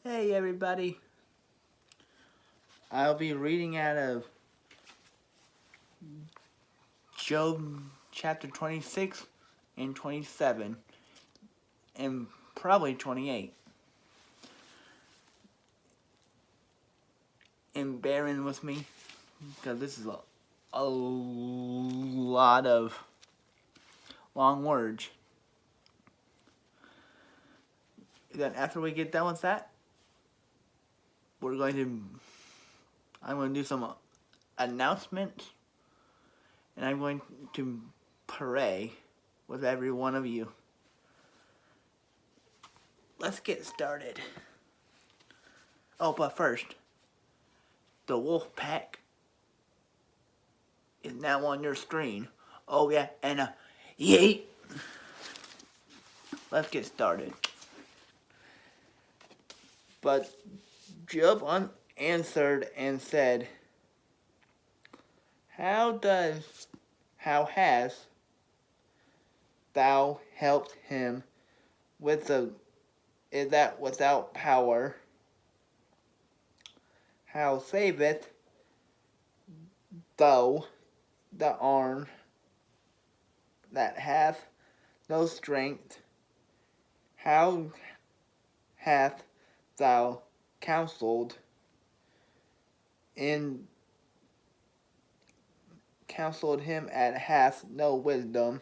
Hey everybody, I'll be reading out of Job chapter 26 and 27 and probably 28. And bearing with me because this is a lot of long words. Then after we get done with that, I'm going to do some announcements, and I'm going to pray with every one of you. Let's get started. Oh, but first, the wolf pack is now on your screen. Oh yeah, and yeet! Let's get started. But Job answered and said, How hast thou helped him is that without power? How saveth thou the arm that hath no strength? How hath thou counseled him that hath no wisdom?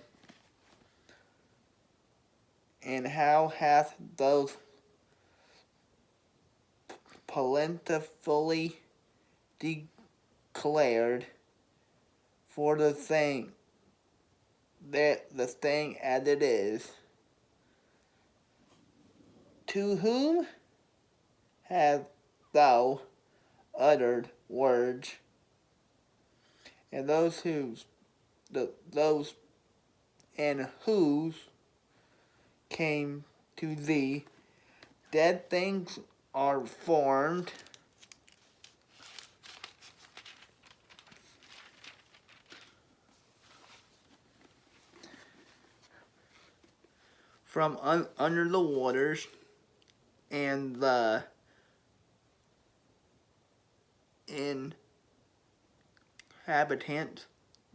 And how hath those plentifully declared for the thing as it is? To whom hast thou uttered words, and those whose came to thee? Dead things are formed from under the waters, and the inhabitants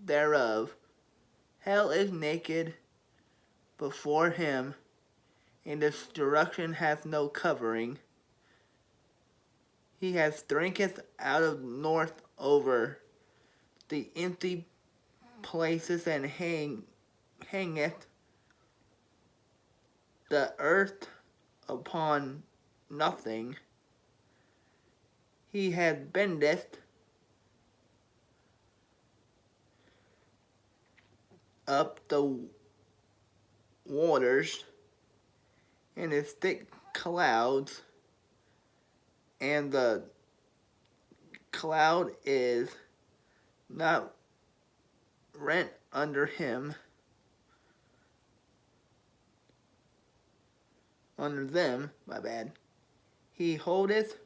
thereof. Hell is naked before him, and destruction hath no covering. He hath drinketh out of north over the empty places, and hangeth the earth upon nothing. He hath bendeth up the waters in his thick clouds, and the cloud is not rent under them, my bad. He holdeth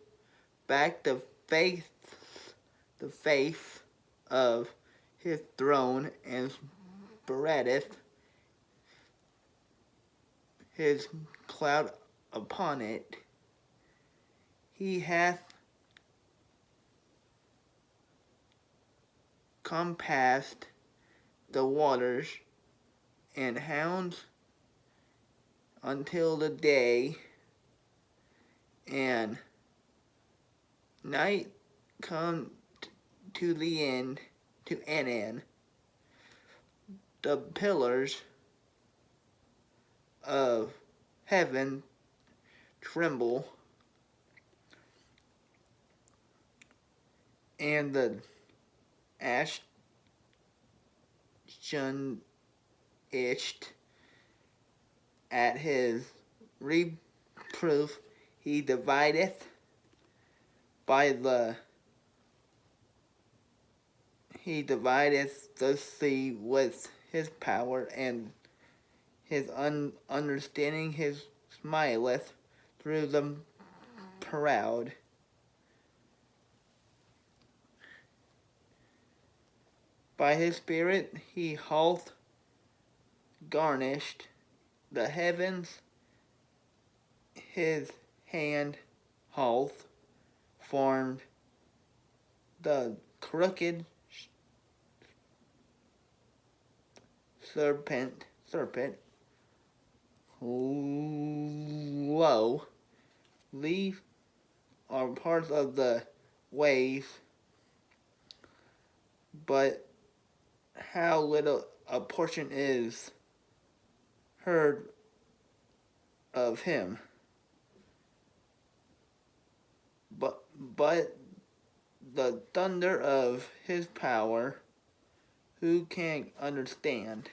back the face of his throne, and spreadeth his cloud upon it. He hath compassed the waters and hounds until the day and night come to an end. The pillars of heaven tremble, and the astonished at his reproof. He divideth the sea with his power, and his understanding his smileth through the proud. By his spirit he hath garnished the heavens, his hand halls formed the crooked serpent, low, leaf are parts of the ways, but how little a portion is heard of him. But the thunder of his power, who can understand?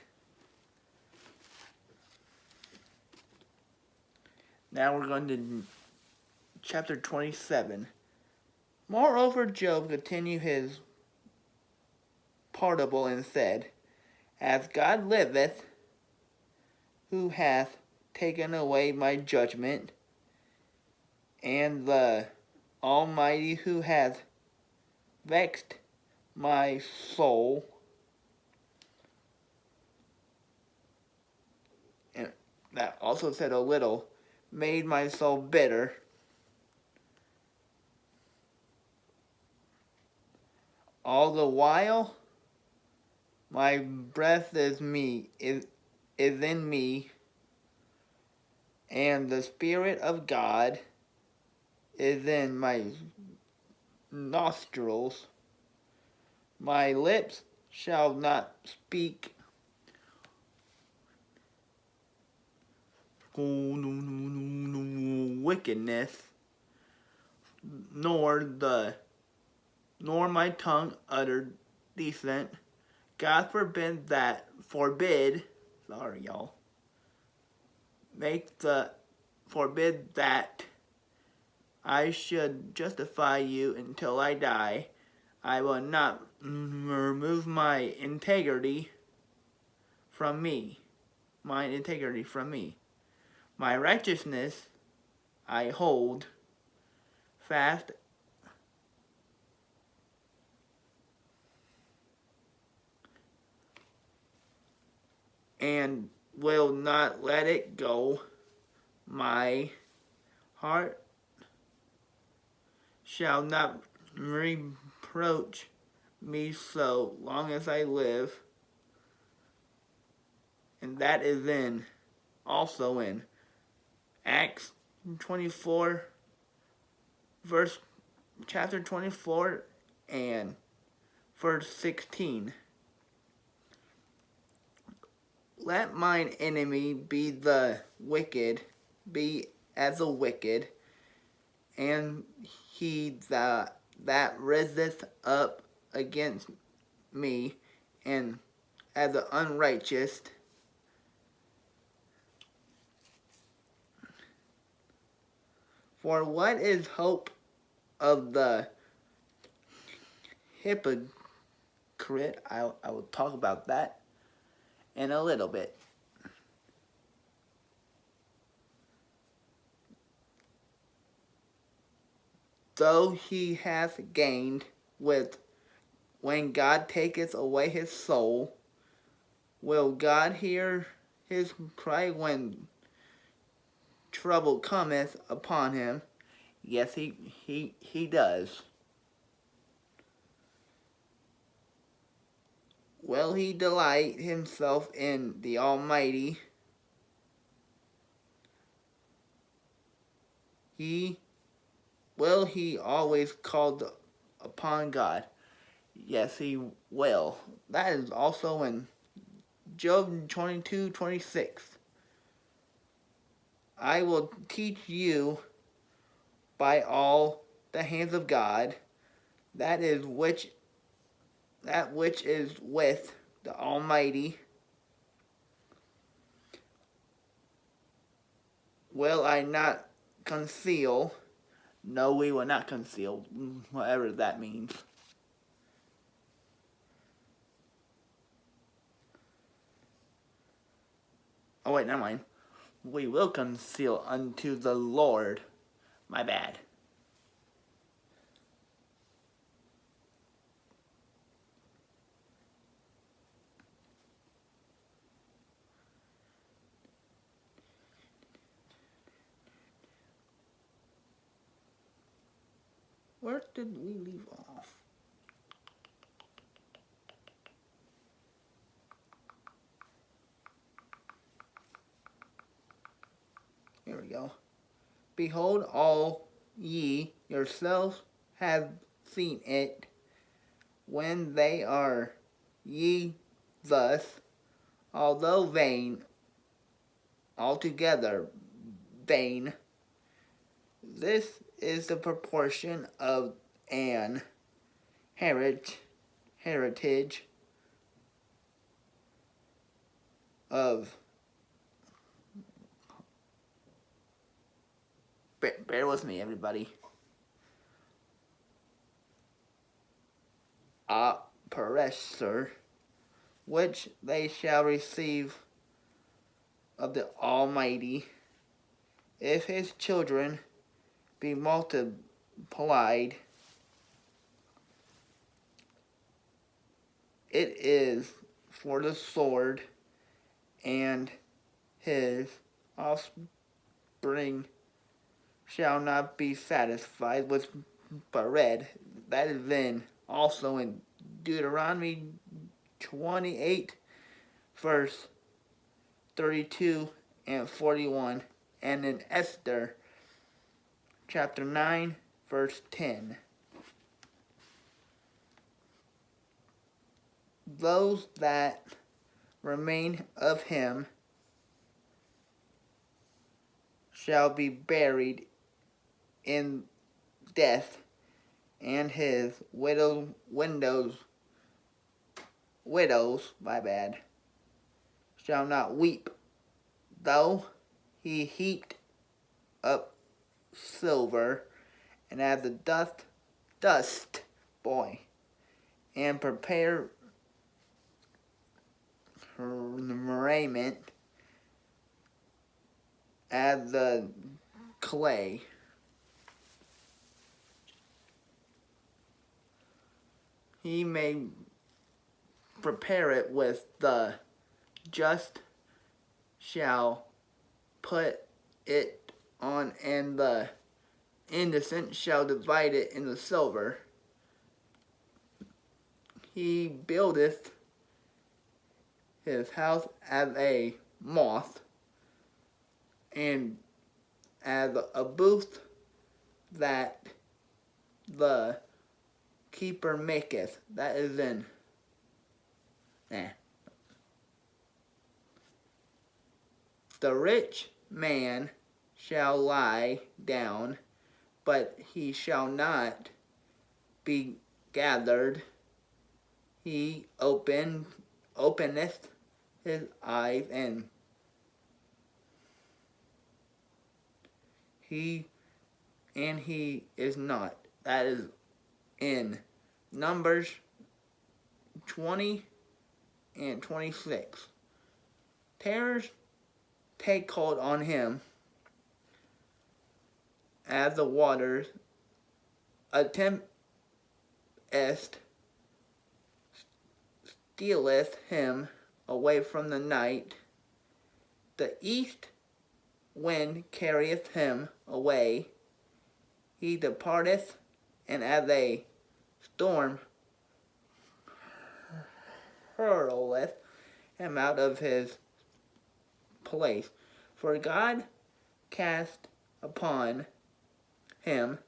Now we're going to chapter 27. Moreover, Job continued his parable and said, As God liveth, who hath taken away my judgment, and the Almighty who hath vexed my soul, and that also said a little, made my soul bitter. All the while, my breath is in me, and the Spirit of God is in my nostrils. My lips shall not speak wickedness, nor my tongue utter decent. God forbid, forbid that I should justify you until I die. I will not remove my integrity from me. My righteousness I hold fast, and will not let it go. My heart shall not reproach me so long as I live. And that is also in Acts 24, chapter 24 and verse 16. Let mine enemy be as a wicked, and he that riseth up against me, and as an unrighteous. For what is hope of the hypocrite? I will talk about that in a little bit. Though he hath gained when God taketh away his soul, will God hear his cry when trouble cometh upon him? Yes, he does. Will he delight himself in the Almighty? Will he always call upon God? Yes, he will. That is also in Job 22:26. I will teach you by all the hands of God, that which is with the Almighty. Will I not conceal? No, we will not conceal, whatever that means. Oh wait, never mind. We will conceal unto the Lord. My bad. Where did we leave off? Here we go. Behold, all ye yourselves have seen it, when they are ye thus, although vain, altogether vain. This is the proportion of an heritage of, bear with me everybody, oppressor, which they shall receive of the Almighty, if his children be multiplied. It is for the sword, and his offspring shall not be satisfied with bread. That is then also in Deuteronomy 28, verse 32 and 41, and in Esther chapter 9, verse 10. Those that remain of him shall be buried in death, and his widows, shall not weep, though he heaped up silver, and as the dust, and prepare raiment as the clay. He may prepare it with the just shall put it on, and the innocent shall divide it in the silver. He buildeth his house as a moth, and as a booth that the keeper maketh. That is in The rich man shall lie down, but he shall not be gathered. He openeth his eyes, and he is not. That is in Numbers 20 and 26. Terrors take hold on him as the waters. A tempest stealeth him away from the night. The east wind carrieth him away. He departeth, and as a storm hurleth him out of his place. For God cast upon him,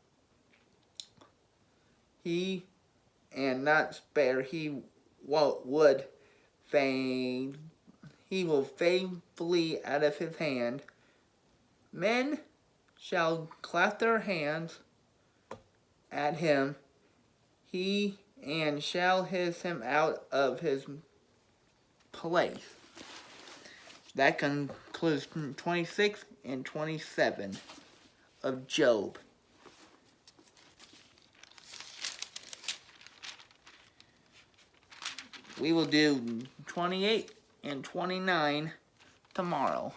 he and not spare. He will fain flee out of his hand. Men shall clap their hands at him, he and shall hiss him out of his place. That concludes 26 and 27 of Job. We will do 28 and 29 tomorrow.